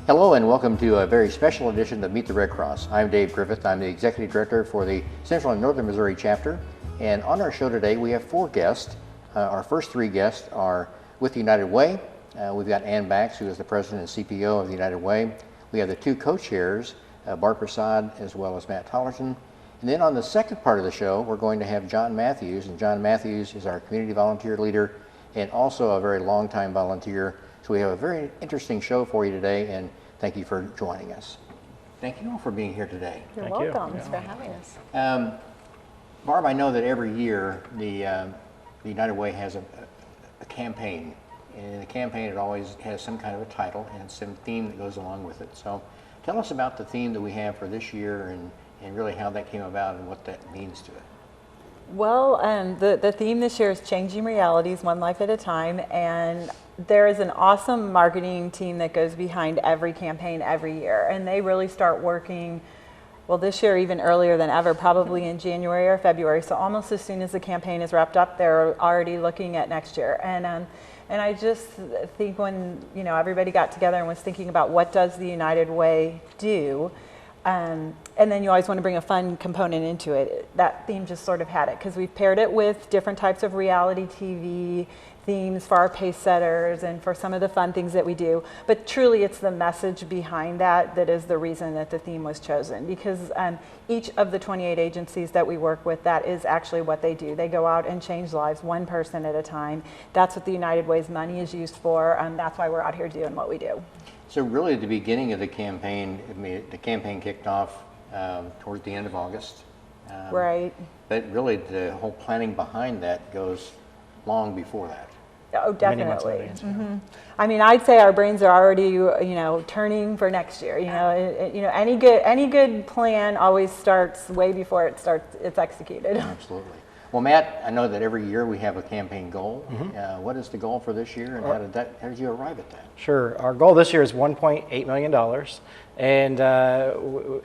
Hello and welcome to a very special edition of Meet the Red Cross. I'm Dave Griffith. I'm the Executive Director for the Central and Northern Missouri chapter. And on our show today we have 4 guests. Our first 3 guests are with the United Way. We've got Ann Bax, who is the President and CPO of the United Way. We have the 2 co-chairs, Bart Prasad as well as Matt Tollerton. And then on the second part of the show, we're going to have John Matthews. And John Matthews is our community volunteer leader and also a very long-time volunteer. So we have a very interesting show for you today, and thank you for joining us. Thank you all for being here today. You're welcome. Thanks for having us. Barb, I know that every year the United Way has a campaign. And in the campaign it always has some kind of a title and some theme that goes along with it. So tell us about the theme that we have for this year and really how that came about and what that means to it. Well, the theme this year is Changing Realities, One Life at a Time, and there is an awesome marketing team that goes behind every campaign every year, and they really start working, well, this year even earlier than ever, probably in January or February, so almost as soon as the campaign is wrapped up, they're already looking at next year. And I just think when, everybody got together and was thinking about what does the United Way do, and then you always want to bring a fun component into it. That theme just sort of had it, because we've paired it with different types of reality TV themes for our pace setters and for some of the fun things that we do. But truly it's the message behind that is the reason that the theme was chosen, because each of the 28 agencies that we work with, that is actually what they do. They go out and change lives one person at a time. That's what the United Way's money is used for, and that's why we're out here doing what we do. So really at the beginning of the campaign, the campaign kicked off towards the end of August. Right. But really the whole planning behind that goes long before that. Oh, definitely. Mm-hmm. I mean, I'd say our brains are already, turning for next year. Any good plan always starts way before it's executed. Absolutely. Well, Matt, I know that every year we have a campaign goal. Mm-hmm. What is the goal for this year, and how did you arrive at that? Sure. Our goal this year is $1.8 million, and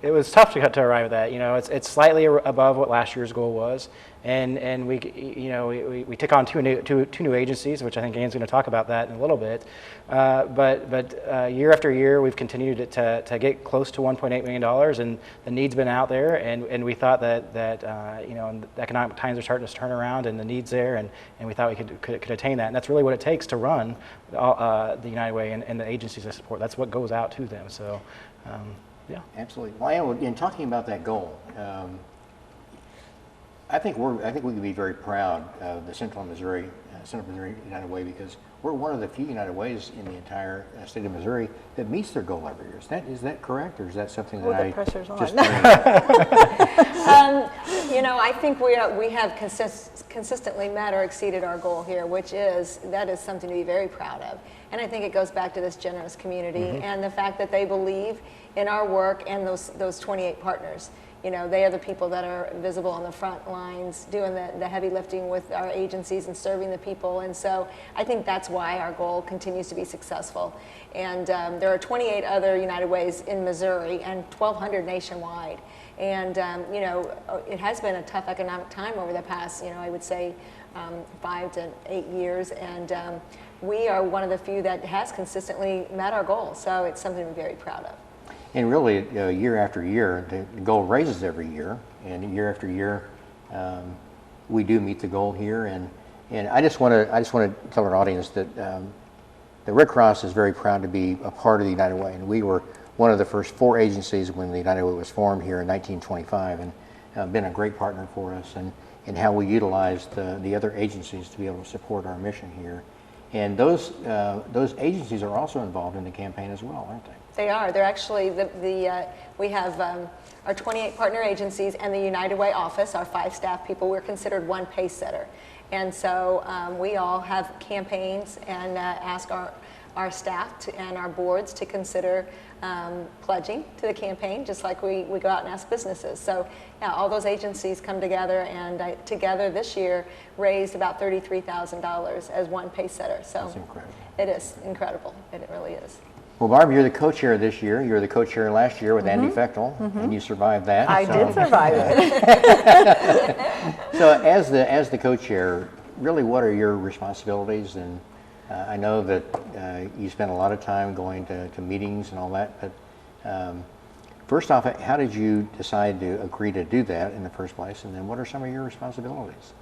it was tough to arrive at that. It's slightly above what last year's goal was, and we took on two new agencies, which I think Ann's going to talk about that in a little bit. But year after year, we've continued to get close to $1.8 million, and the need's been out there, and we thought that the economic times are starting to turn around, and the need's there, and we thought we could attain that, and that's really what it takes to run the United Way and the agencies that support. That's what goes out to them. So, yeah. Absolutely. Well, in talking about that goal, I think we can be very proud of the Central Missouri United Way, because we're one of the few United Ways in the entire state of Missouri that meets their goal every year. Is that correct, or is that something that the pressure's on. I think we have consistently met or exceeded our goal here, that is something to be very proud of. And I think it goes back to this generous community and the fact that they believe in our work and those 28 partners. They are the people that are visible on the front lines, doing the heavy lifting with our agencies and serving the people. And so I think that's why our goal continues to be successful. And there are 28 other United Ways in Missouri and 1,200 nationwide. And, it has been a tough economic time over the past, I would say 5 to 8 years. And we are one of the few that has consistently met our goal. So it's something we're very proud of. And really, year after year, the goal raises every year, and year after year, we do meet the goal here. And I just want to tell our audience that the Red Cross is very proud to be a part of the United Way, and we were one of the first 4 agencies when the United Way was formed here in 1925, and been a great partner for us, and how we utilized the other agencies to be able to support our mission here. And those agencies are also involved in the campaign as well, aren't they? They are. They're actually we have our 28 partner agencies and the United Way office, our 5 staff people. We're considered one pace setter, and so we all have campaigns and ask our staff and our boards to consider pledging to the campaign, just like we go out and ask businesses. So yeah, all those agencies come together, and together this year raised about $33,000 as one pace setter. So that's incredible. It is incredible. It really is. Well, Barb, you're the co-chair this year. You were the co-chair last year with Andy Fechtel, and you survived that. I did survive it. So as the co-chair, really what are your responsibilities, and I know that you spent a lot of time going to meetings and all that, but first off, how did you decide to agree to do that in the first place, and then what are some of your responsibilities?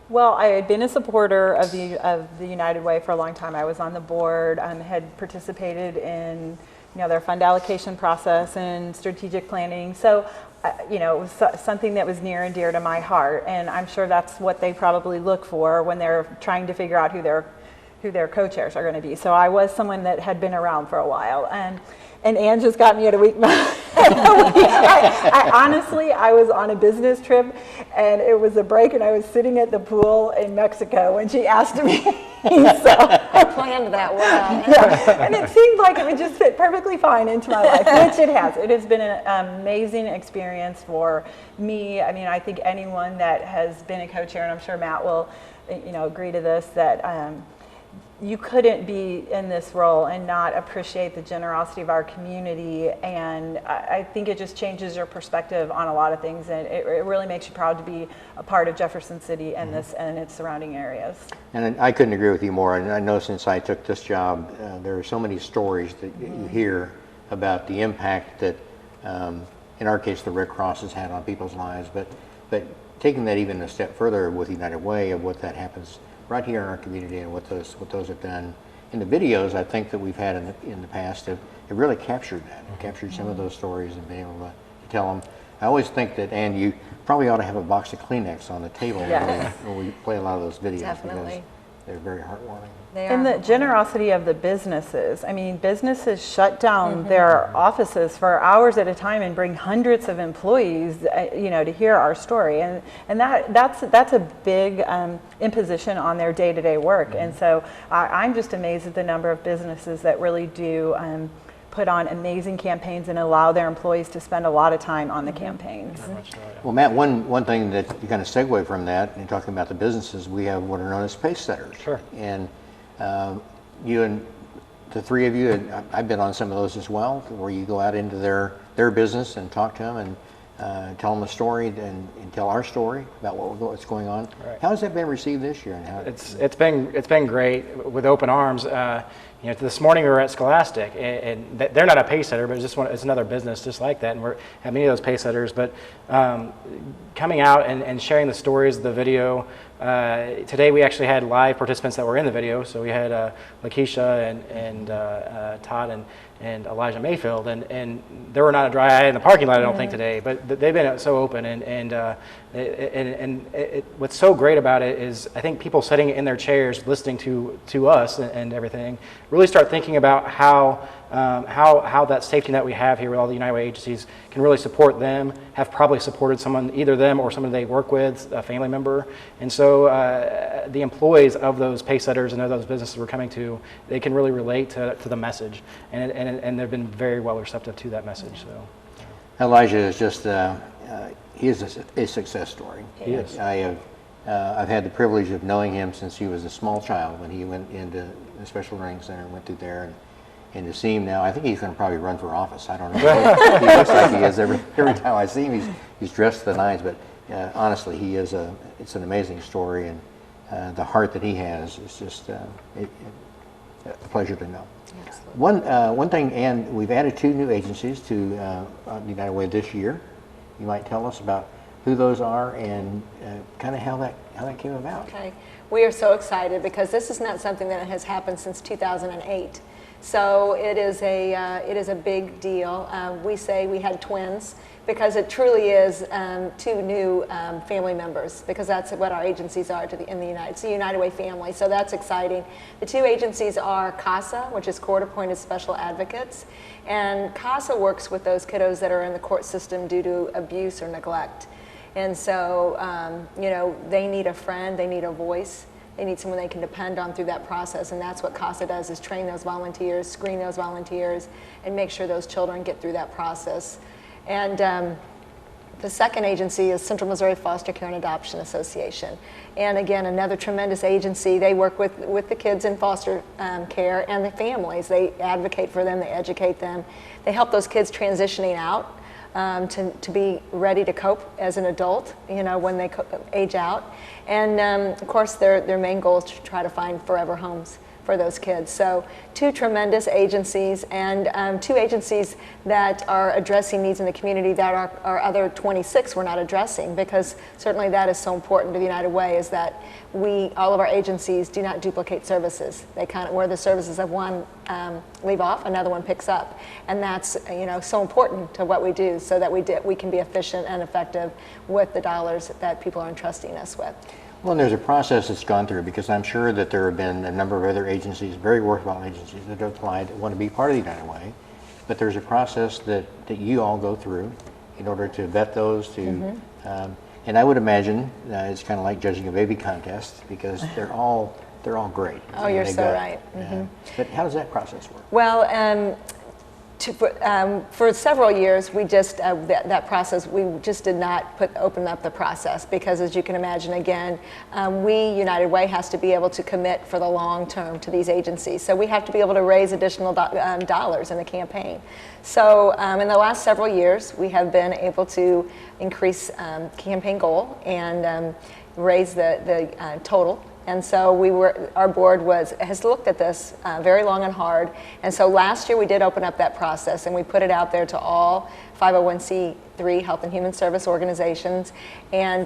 Well, I had been a supporter of the United Way for a long time. I was on the board, had participated in their fund allocation process and strategic planning. So, it was something that was near and dear to my heart, and I'm sure that's what they probably look for when they're trying to figure out who their co-chairs are going to be. So I was someone that had been around for a while, and Ann just got me at a weak moment. I honestly, I was on a business trip, and it was a break, and I was sitting at the pool in Mexico when she asked me. I planned that well. Yeah, and it seemed like it would just fit perfectly fine into my life, which it has. It has been an amazing experience for me. I mean, I think anyone that has been a co-chair, and I'm sure Matt will, agree to this, that you couldn't be in this role and not appreciate the generosity of our community, and I think it just changes your perspective on a lot of things, and it really makes you proud to be a part of Jefferson City and and its surrounding areas. And I couldn't agree with you more, and I know since I took this job, there are so many stories that you hear about the impact that, in our case, the Red Cross has had on people's lives, but taking that even a step further with United Way of what that happens right here in our community and what those have done. In the videos, I think that we've had in the past have really captured that, captured some of those stories and been able to tell them. I always think that, Ann, you probably ought to have a box of Kleenex on the table when we play a lot of those videos. Definitely. Because they're very heartwarming. And the generosity of the businesses. I mean, businesses shut down their offices for hours at a time and bring hundreds of employees, to hear our story. And that's a big imposition on their day-to-day work. And so I'm just amazed at the number of businesses that really do put on amazing campaigns and allow their employees to spend a lot of time on the campaigns. Well, Matt, one thing that you kind of segue from that, and talking about the businesses, we have what are known as pace setters. Sure. And you and the three of you, and I've been on some of those as well, where you go out into their business and talk to them and tell them a story and tell our story about what's going on. Right. How has that been received this year? And It's been great with open arms. This morning we were at Scholastic, and they're not a pace setter, but it's another business just like that, and we have many of those pace setters. But coming out and sharing the stories, the video. Today we actually had live participants that were in the video, so we had Lakeisha and Todd and Elijah Mayfield, and there were not a dry eye in the parking lot, I don't think, today, but they've been so open, and what's so great about it is I think people sitting in their chairs listening to us and everything really start thinking about how that safety net we have here with all the United Way agencies can really support them, have probably supported someone, either them or someone they work with, a family member. And so the employees of those pace setters and of those businesses we're coming to, they can really relate to the message. And they've been very well receptive to that message. So Elijah is just, he is a success story. He is. I've had the privilege of knowing him since he was a small child when he went into the Special Learning Center and went through there. And to see him now, I think he's going to probably run for office. I don't know. He looks like he is every time I see him. He's dressed to the nines, but honestly, it's an amazing story, and the heart that he has is just a pleasure to know. One thing, and we've added 2 new agencies to the United Way this year. You might tell us about who those are and kind of how that came about. Okay, we are so excited because this is not something that has happened since 2008. So it is a big deal. We say we had twins because it truly is 2 new family members, because that's what our agencies are in the United Way family. So that's exciting. The 2 agencies are CASA, which is Court Appointed Special Advocates, and CASA works with those kiddos that are in the court system due to abuse or neglect. And so they need a friend, they need a voice. They need someone they can depend on through that process, and that's what CASA does, is train those volunteers, screen those volunteers, and make sure those children get through that process. And the second agency is Central Missouri Foster Care and Adoption Association. And again, another tremendous agency. They work with the kids in foster care and the families. They advocate for them, they educate them. They help those kids transitioning out to be ready to cope as an adult, when they age out. And of course, their main goal is to try to find forever homes for those kids. So 2 tremendous agencies, and 2 agencies that are addressing needs in the community that our other 26 were not addressing, because certainly that is so important to the United Way, is that all of our agencies do not duplicate services. They kind of, where the services of one leave off, another one picks up. And that's so important to what we do, so that we can be efficient and effective with the dollars that people are entrusting us with. Well, and there's a process that's gone through, because I'm sure that there have been a number of other agencies, very worthwhile agencies, that have applied that want to be part of the United Way. But there's a process that you all go through in order to vet those, to, and I would imagine it's kind of like judging a baby contest, because they're all great. Oh, you're so right. But how does that process work? Well, for several years, we just that process, we just did not open up the process, because, as you can imagine, again, United Way has to be able to commit for the long term to these agencies. So we have to be able to raise additional dollars in the campaign. So in the last several years, we have been able to increase campaign goal and raise the total. And so our board has looked at this very long and hard. And so last year we did open up that process, and we put it out there to all 501c3 health and human service organizations. And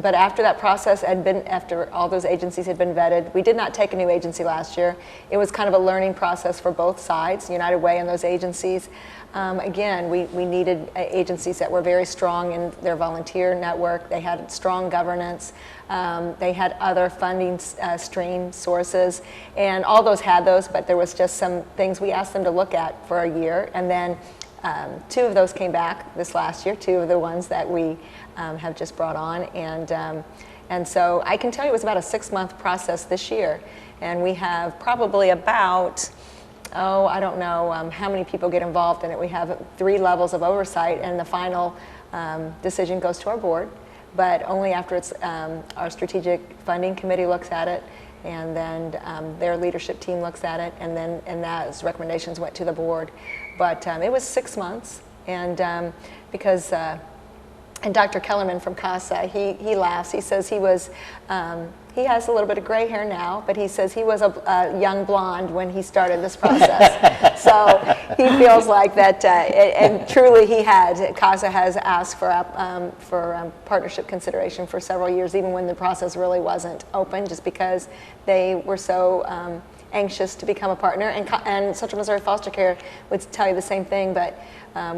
but after that process after all those agencies had been vetted, we did not take a new agency last year. It was kind of a learning process for both sides, United Way and those agencies. Again, we needed agencies that were very strong in their volunteer network. They had strong governance. They had other funding stream sources, and all those had those, but there was just some things we asked them to look at for a year, and then 2 of those came back this last year, 2 of the ones that we have just brought on, and so I can tell you it was about a 6-month process this year, and we have probably about, I don't know how many people get involved in it. We have 3 levels of oversight, and the final decision goes to our board, but only after it's our strategic funding committee looks at it, and then their leadership team looks at it, and those recommendations went to the board. But it was 6 months, and because and Dr. Kellerman from CASA, he laughs. He says he has a little bit of gray hair now, but he says he was a young blonde when he started this process. So he feels like that, and truly CASA has asked for partnership consideration for several years, even when the process really wasn't open, just because they were so anxious to become a partner. And Central Missouri Foster Care would tell you the same thing, but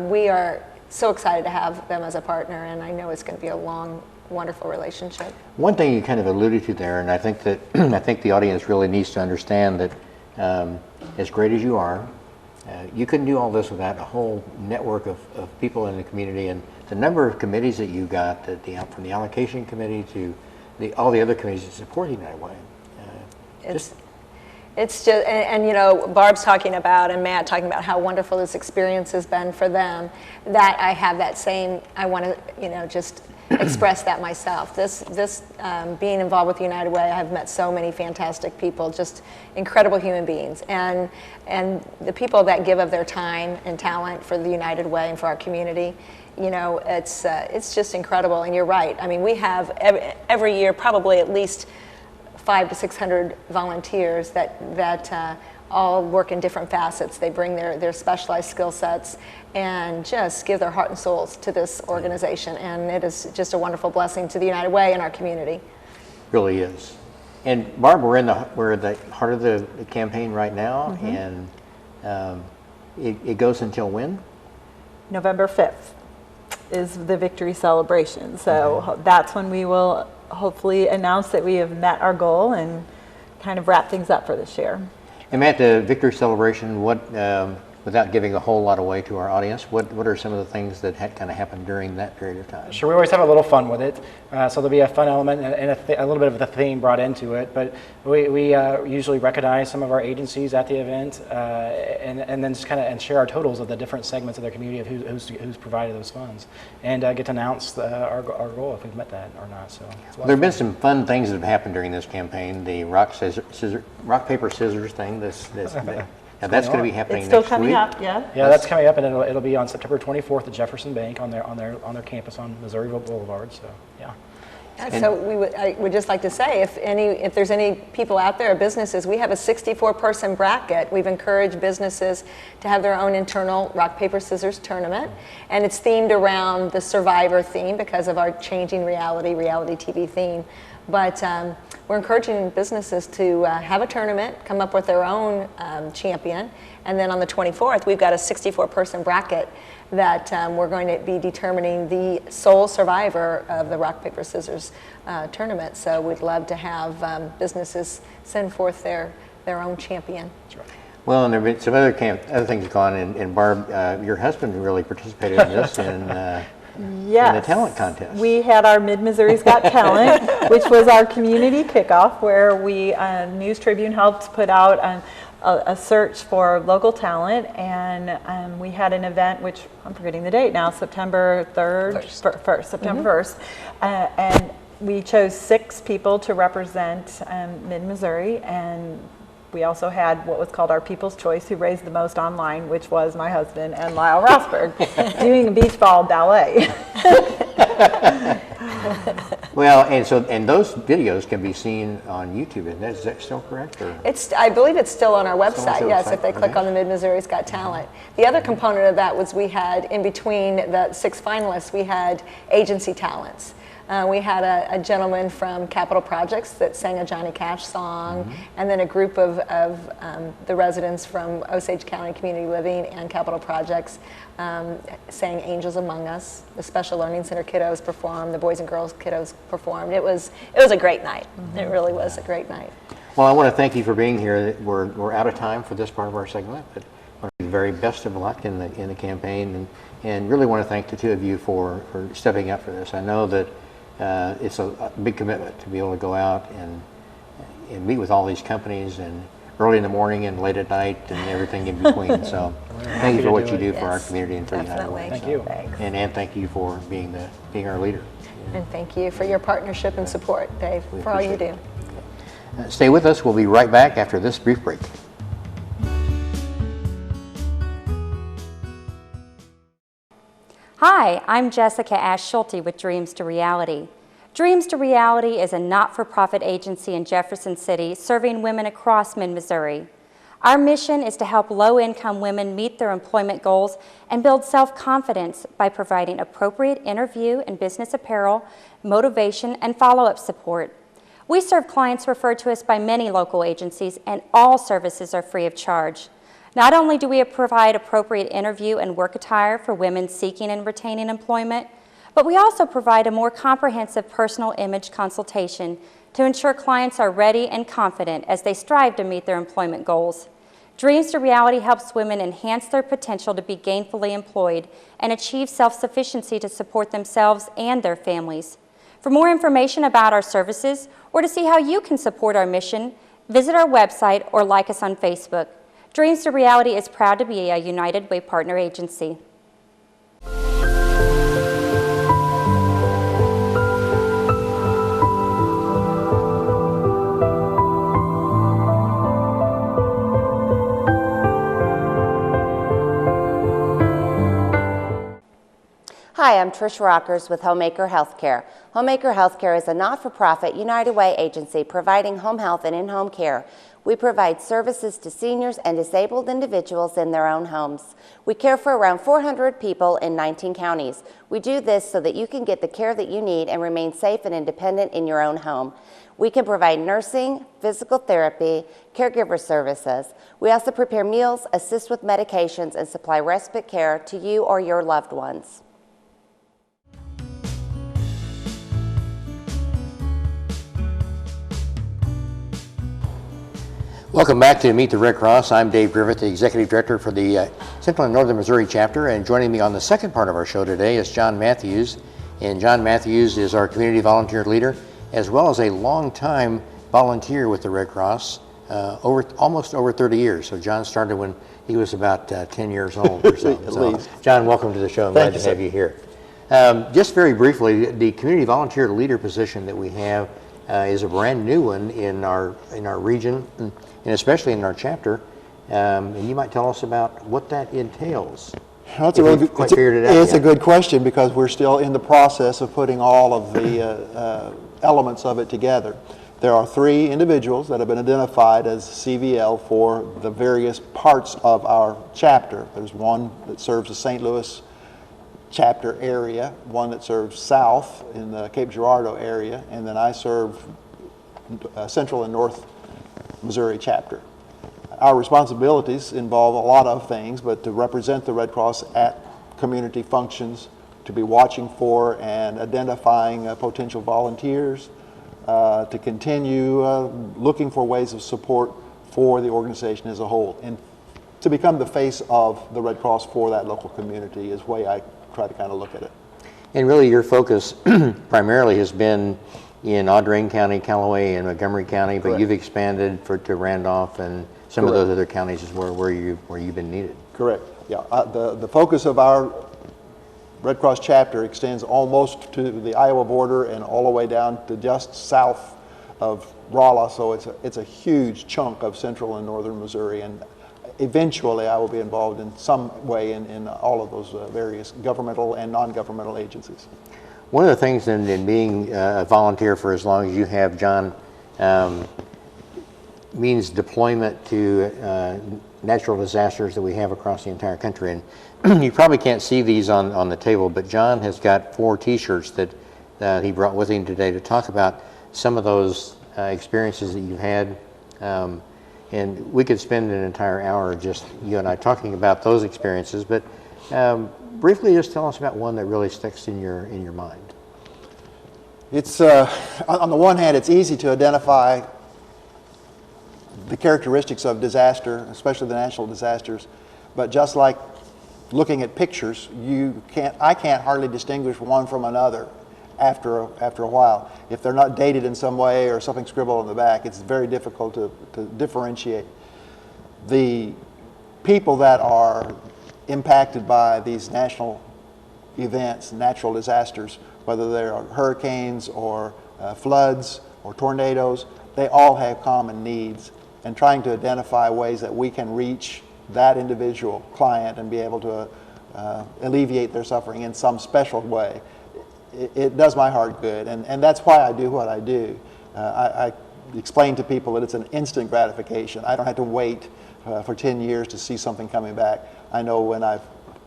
we are so excited to have them as a partner, and I know it's going to be a long, wonderful relationship. One thing you kind of alluded to there, and I think that I think the audience really needs to understand that as great as you are, you couldn't do all this without a whole network of people in the community, and the number of committees that you got, from the allocation committee to all the other committees that support the United Way. It's just, and Barb's talking about, and Matt talking about how wonderful this experience has been for them, that I have that same, I want to, just express that myself. This being involved with United Way, I have met so many fantastic people, just incredible human beings, and the people that give of their time and talent for the United Way and for our community, it's just incredible. And you're right. I mean, we have every year probably at least 500 to 600 volunteers that all work in different facets. They bring their specialized skill sets and just give their heart and souls to this organization. And it is just a wonderful blessing to the United Way and our community. Really is. And Barb, we're at the heart of the campaign right now, and it goes until when? November 5th is the victory celebration. So that's when we will hopefully announce that we have met our goal and kind of wrap things up for this year. And Matt, the victory celebration, without giving a whole lot away to our audience, what are some of the things that had kind of happened during that period of time? Sure, we always have a little fun with it. So there'll be a fun element and a little bit of the theme brought into it. But we usually recognize some of our agencies at the event, and then just kind of share our totals of the different segments of their community of who's provided those funds, and get to announce our goal if we've met that or not. So there have been some fun things that have happened during this campaign. The rock paper scissors thing. Now that's going to be happening next week. It's still coming up, yeah. Yeah, that's coming up, and it'll be on September 24th at Jefferson Bank on their campus on Missouri Boulevard. So yeah. So I would just like to say, if there's any people out there, businesses, we have a 64-person bracket. We've encouraged businesses to have their own internal rock, paper, scissors tournament, and it's themed around the Survivor theme because of our changing reality TV theme. But we're encouraging businesses to have a tournament, come up with their own champion, and then on the 24th, we've got a 64-person bracket that we're going to be determining the sole survivor of the rock, paper, scissors tournament. So we'd love to have businesses send forth their own champion. That's right. Well, and there have been some other things gone, and Barb, your husband really participated in this in the talent contest. We had our Mid-Missouri's Got Talent, which was our community kickoff, where we, News Tribune helped put out a search for local talent, and we had an event, which I'm forgetting the date now, September 1st, September 1st, and we chose 6 people to represent Mid-Missouri, and we also had what was called our People's Choice, who raised the most online, which was my husband and Lyle Rosberg, doing a beach ball ballet. Well, and those videos can be seen on YouTube. Is that still correct? Or? I believe it's still on our website, yes, website? if they click on the Mid-Missouri's Got Talent. The other component of that was we had, in between the 6 finalists, we had agency talents. We had a gentleman from Capital Projects that sang a Johnny Cash song, and then a group of the residents from Osage County Community Living and Capital Projects sang Angels Among Us. The Special Learning Center kiddos performed, the Boys and Girls kiddos performed. It was a great night. It really was a great night. Well, I want to thank you for being here. We're out of time for this part of our segment, but I want to the very best of luck in the campaign, and really want to thank the two of you for stepping up for this. I know that it's a big commitment to be able to go out and meet with all these companies, and early in the morning and late at night and everything in between. So thank you for what you do for our community and for the United Way. Thank you. And Ann, thank you for being our leader. And thank you for your partnership and support, Dave, for all you do. Stay with us. We'll be right back after this brief break. Hi, I'm Jessica Ash Schulte with Dreams to Reality. Dreams to Reality is a not-for-profit agency in Jefferson City serving women across mid-Missouri. Our mission is to help low-income women meet their employment goals and build self-confidence by providing appropriate interview and business apparel, motivation, and follow-up support. We serve clients referred to us by many local agencies, and all services are free of charge. Not only do we provide appropriate interview and work attire for women seeking and retaining employment, but we also provide a more comprehensive personal image consultation to ensure clients are ready and confident as they strive to meet their employment goals. Dreams to Reality helps women enhance their potential to be gainfully employed and achieve self-sufficiency to support themselves and their families. For more information about our services or to see how you can support our mission, visit our website or like us on Facebook. Dreams to Reality is proud to be a United Way partner agency. Hi, I'm Trish Rockers with Homemaker Healthcare. Homemaker Healthcare is a not-for-profit United Way agency providing home health and in-home care. We provide services to seniors and disabled individuals in their own homes. We care for around 400 people in 19 counties. We do this so that you can get the care that you need and remain safe and independent in your own home. We can provide nursing, physical therapy, caregiver services. We also prepare meals, assist with medications, and supply respite care to you or your loved ones. Welcome back to Meet the Red Cross. I'm Dave Griffith, the Executive Director for the Central and Northern Missouri chapter, and joining me on the second part of our show today is John Matthews. And John Matthews is our community volunteer leader, as well as a long-time volunteer with the Red Cross, almost over 30 years. So John started when he was about 10 years old or so. So, John, welcome to the show. I'm glad to have you here. Just very briefly, the community volunteer leader position that we have is a brand new one in our region, and especially in our chapter. And you might tell us about what that entails. Well, it's a good question because we're still in the process of putting all of the elements of it together. There are 3 individuals that have been identified as CVL for the various parts of our chapter. There's one that serves the St. Louis chapter area, one that serves south in the Cape Girardeau area, and then I serve Central and North Missouri chapter. Our responsibilities involve a lot of things, but to represent the Red Cross at community functions, to be watching for and identifying potential volunteers, to continue looking for ways of support for the organization as a whole, and to become the face of the Red Cross for that local community is the way I try to kind of look at it. And really your focus primarily has been in Audrain County, Callaway, and Montgomery County, but Correct. you've expanded to Randolph and some of Correct. those other counties is where you've been needed. Correct. Yeah. The focus of our Red Cross chapter extends almost to the Iowa border and all the way down to just south of Rolla. So it's a huge chunk of central and northern Missouri, and eventually I will be involved in some way in all of those various governmental and non-governmental agencies. One of the things in being a volunteer for as long as you have, John, means deployment to natural disasters that we have across the entire country. And you probably can't see these on the table, but John has got 4 T-shirts that he brought with him today to talk about some of those experiences that you've had. And we could spend an entire hour just you and I talking about those experiences, but briefly just tell us about one that really sticks in your mind. It's on the one hand, it's easy to identify the characteristics of disaster, especially the natural disasters, but just like looking at pictures, I can't hardly distinguish one from another after a while. If they're not dated in some way or something scribbled on the back, it's very difficult to differentiate. The people that are impacted by these national events, natural disasters, whether they are hurricanes or floods or tornadoes, they all have common needs, and trying to identify ways that we can reach that individual client and be able to alleviate their suffering in some special way, it does my heart good, and that's why I do what I do. I explain to people that it's an instant gratification. I don't have to wait for 10 years to see something coming back. I know when I've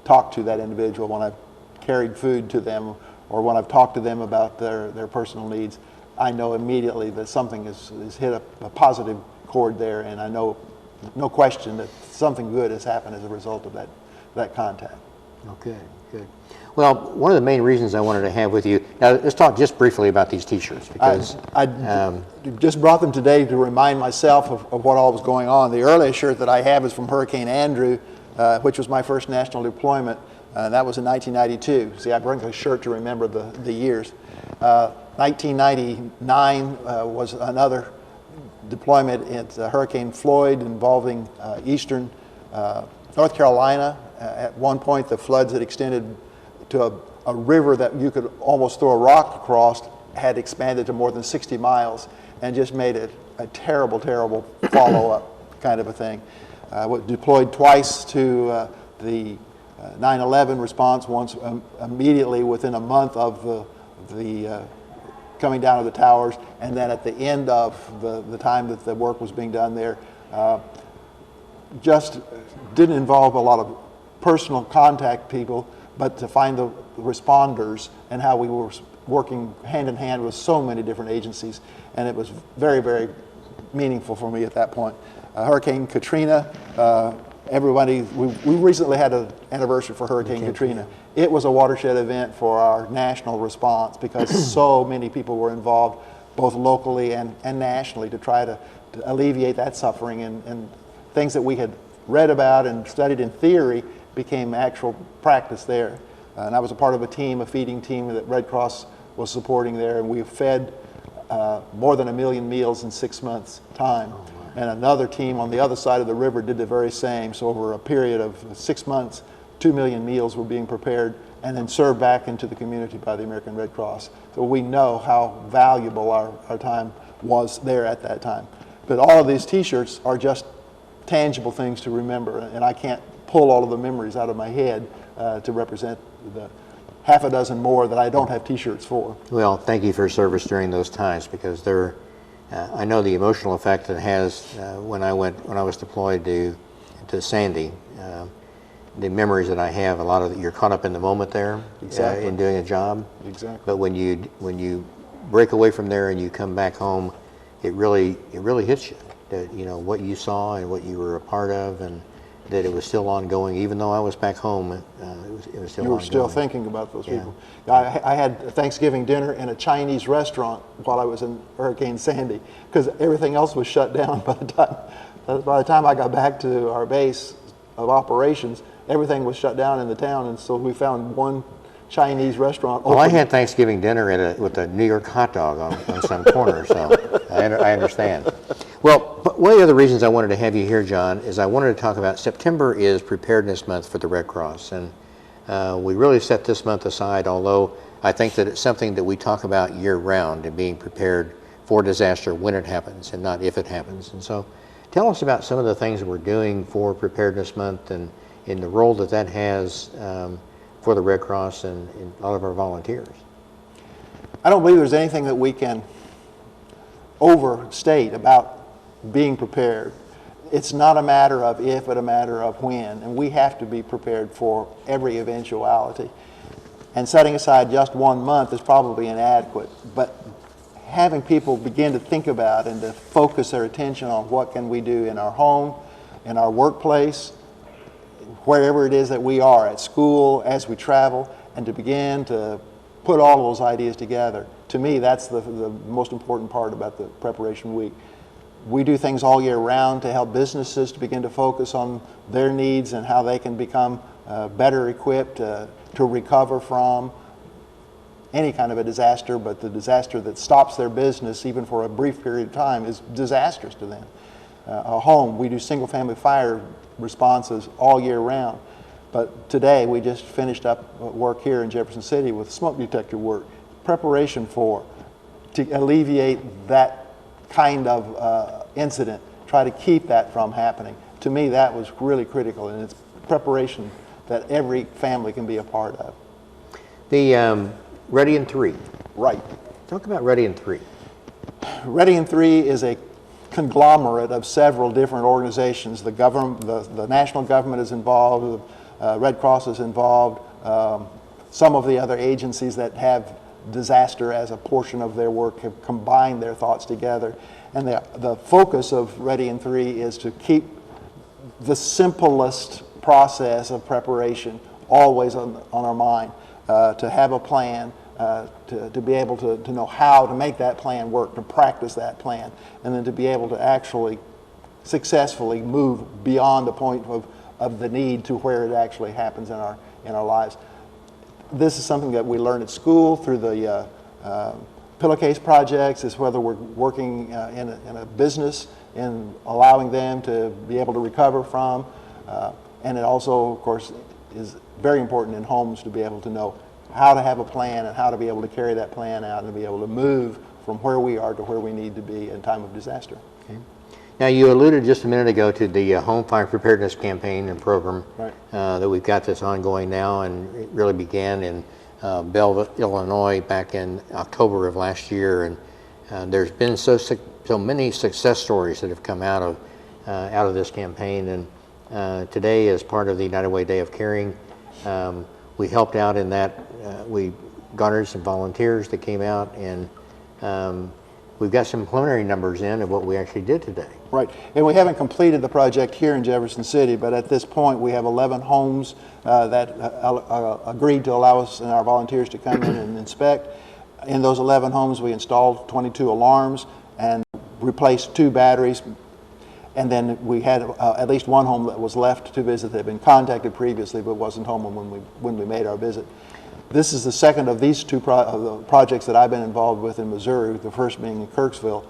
talked to that individual, when I've carried food to them, or when I've talked to them about their personal needs, I know immediately that something has hit a positive chord there, and I know, no question, that something good has happened as a result of that contact. Okay, good. Well, one of the main reasons I wanted to have with you, now let's talk just briefly about these T-shirts, because I just brought them today to remind myself of what all was going on. The earliest shirt that I have is from Hurricane Andrew, which was my first national deployment. That was in 1992. See, I bring a shirt to remember the years. 1999 was another deployment at Hurricane Floyd involving eastern North Carolina. At one point, the floods had extended to a river that you could almost throw a rock across, had expanded to more than 60 miles, and just made it a terrible, terrible follow-up kind of a thing. Deployed twice to the 9/11 response, once immediately within a month of the coming down of the towers, and then at the end of the time that the work was being done there. Just didn't involve a lot of personal contact people, but to find the responders and how we were working hand in hand with so many different agencies, and it was very, very meaningful for me at that point. Hurricane Katrina, everybody, we recently had an anniversary for Hurricane Katrina. It was a watershed event for our national response because so many people were involved, both locally and nationally, to try to alleviate that suffering, and things that we had read about and studied in theory became actual practice there. And I was a part of a feeding team that Red Cross was supporting there, and we fed more than 1 million meals in 6 months' time. And another team on the other side of the river did the very same. So over a period of 6 months, 2 million meals were being prepared and then served back into the community by the American Red Cross. So we know how valuable our time was there at that time. But all of these T-shirts are just tangible things to remember, and I can't pull all of the memories out of my head to represent half a dozen more that I don't have T-shirts for. Well, thank you for your service during those times, because there, I know the emotional effect it has when I was deployed to Sandy. The memories that I have, a lot of you're caught up in the moment there. Exactly. In doing a job. Exactly. But when you break away from there and you come back home, it really hits you that what you saw and what you were a part of, and that it was still ongoing. Even though I was back home, it was still ongoing. You were still thinking about those people. I had Thanksgiving dinner in a Chinese restaurant while I was in Hurricane Sandy, because everything else was shut down by the time I got back to our base of operations. Everything was shut down in the town, and so we found one Chinese restaurant open. Well, I had Thanksgiving dinner with a New York hot dog on some corner, so I understand. Well, one of the other reasons I wanted to have you here, John, is I wanted to talk about September is Preparedness Month for the Red Cross, and we really set this month aside, although I think that it's something that we talk about year-round and being prepared for disaster when it happens and not if it happens. And so tell us about some of the things that we're doing for Preparedness Month and in the role that has for the Red Cross and a lot of our volunteers. I don't believe there's anything that we can overstate about being prepared. It's not a matter of if, but a matter of when, and we have to be prepared for every eventuality. And setting aside just 1 month is probably inadequate, but having people begin to think about and to focus their attention on what can we do in our home, in our workplace, wherever it is that we are, at school, as we travel, and to begin to put all of those ideas together. To me, that's the most important part about the preparation week. We do things all year round to help businesses to begin to focus on their needs and how they can become better equipped to recover from any kind of a disaster, but the disaster that stops their business even for a brief period of time is disastrous to them. A home, we do single-family fire responses all year round. But today we just finished up work here in Jefferson City with smoke detector work, preparation to alleviate that kind of incident, try to keep that from happening. To me, that was really critical, and it's preparation that every family can be a part of. The Ready in 3. Right. Talk about Ready in 3. Ready in 3 is a conglomerate of several different organizations. The government, the national government is involved, the Red Cross is involved, some of the other agencies that have disaster as a portion of their work have combined their thoughts together. And the focus of Ready in 3 is to keep the simplest process of preparation always on our mind, to have a plan, to be able to know how to make that plan work, to practice that plan, and then to be able to actually successfully move beyond the point of the need to where it actually happens in our lives. This is something that we learn at school through the pillowcase projects, is whether we're working in a business and allowing them to be able to recover from, and it also, of course, is very important in homes to be able to know how to have a plan and how to be able to carry that plan out and to be able to move from where we are to where we need to be in time of disaster. Okay. Now, you alluded just a minute ago to the Home Fire Preparedness Campaign and program that we've got that's ongoing now, and it really began in Belleville, Illinois back in October of last year, and there's been so many success stories that have come out of this campaign, and today, as part of the United Way Day of Caring, we helped out in that. We garnered some volunteers that came out, and we've got some preliminary numbers in of what we actually did today. Right, and we haven't completed the project here in Jefferson City, but at this point we have 11 homes that agreed to allow us and our volunteers to come in and inspect. In those 11 homes we installed 22 alarms and replaced 2 batteries. And then we had at least one home that was left to visit that had been contacted previously but wasn't home when we made our visit. This is the second of these 2 projects that I've been involved with in Missouri, the first being in Kirksville.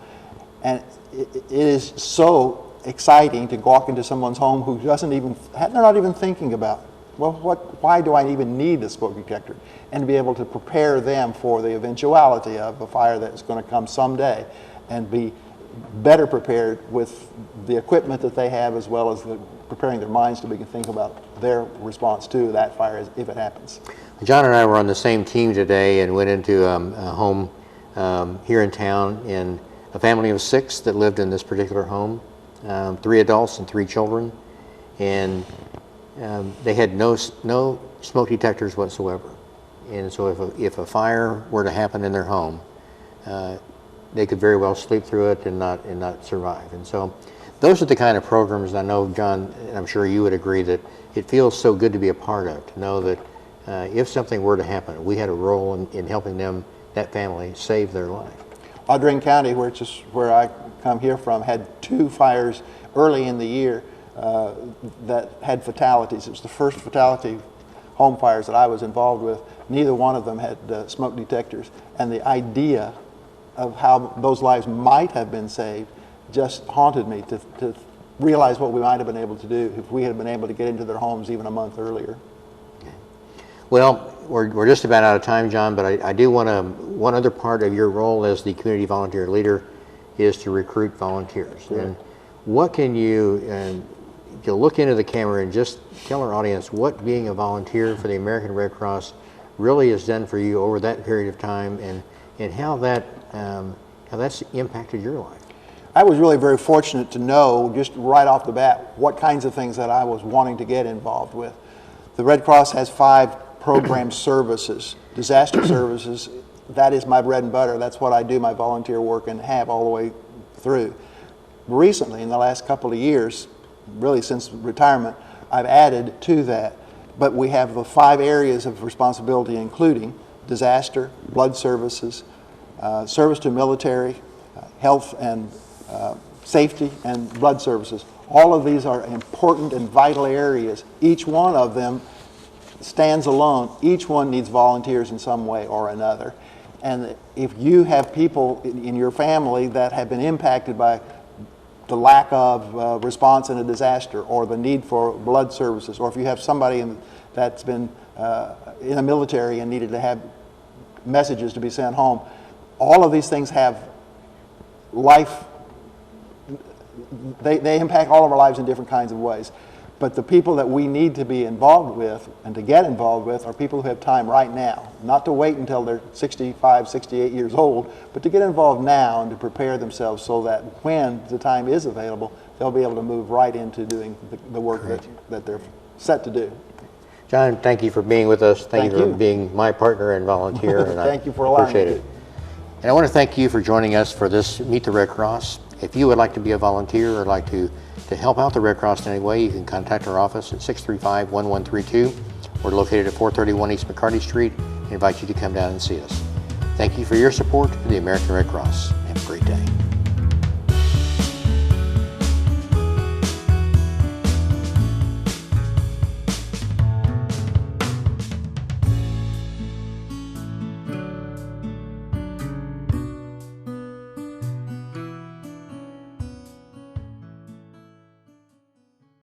And it is so exciting to walk into someone's home who they're not even thinking about, well, why do I even need a smoke detector? And to be able to prepare them for the eventuality of a fire that's going to come someday and be better prepared with the equipment that they have, as well as preparing their minds to begin thinking about their response to that fire if it happens. John and I were on the same team today and went into a home here in town, and a family of 6 that lived in this particular home, 3 adults and 3 children, and they had no smoke detectors whatsoever. And so if a fire were to happen in their home, they could very well sleep through it and not survive. And so those are the kind of programs, and I know, John, and I'm sure you would agree, that it feels so good to be a part of, to know that if something were to happen, we had a role in helping them, that family, save their life. Audrain County, which is where I come here from, had 2 fires early in the year that had fatalities. It was the first fatality home fires that I was involved with. Neither one of them had smoke detectors, and the idea of how those lives might have been saved just haunted me to realize what we might have been able to do if we had been able to get into their homes even a month earlier. Well, we're just about out of time, John, but I do want to, one other part of your role as the community volunteer leader is to recruit volunteers. Sure. And what can you look into the camera and just tell our audience what being a volunteer for the American Red Cross really has done for you over that period of time, and how that's impacted your life? I was really very fortunate to know just right off the bat what kinds of things that I was wanting to get involved with. The Red Cross has 5 program services. Disaster services, that is my bread and butter. That's what I do my volunteer work and have all the way through. Recently, in the last couple of years, really since retirement, I've added to that. But we have the 5 areas of responsibility, including disaster, blood services, service to military, health and safety, and blood services. All of these are important and vital areas. Each one of them stands alone. Each one needs volunteers in some way or another. And if you have people in your family that have been impacted by the lack of response in a disaster, or the need for blood services, or if you have somebody that's been in the military and needed to have messages to be sent home, all of these things have life. They impact all of our lives in different kinds of ways. But the people that we need to be involved with and to get involved with are people who have time right now, not to wait until they're 65, 68 years old, but to get involved now and to prepare themselves so that when the time is available, they'll be able to move right into doing the work that they're set to do. John, thank you for being with us. Thank you for being my partner and volunteer. And thank you for allowing me to. And I want to thank you for joining us for this Meet the Red Cross. If you would like to be a volunteer or like to help out the Red Cross in any way, you can contact our office at 635-1132. We're located at 431 East McCarty Street. I invite you to come down and see us. Thank you for your support of the American Red Cross. Have a great day.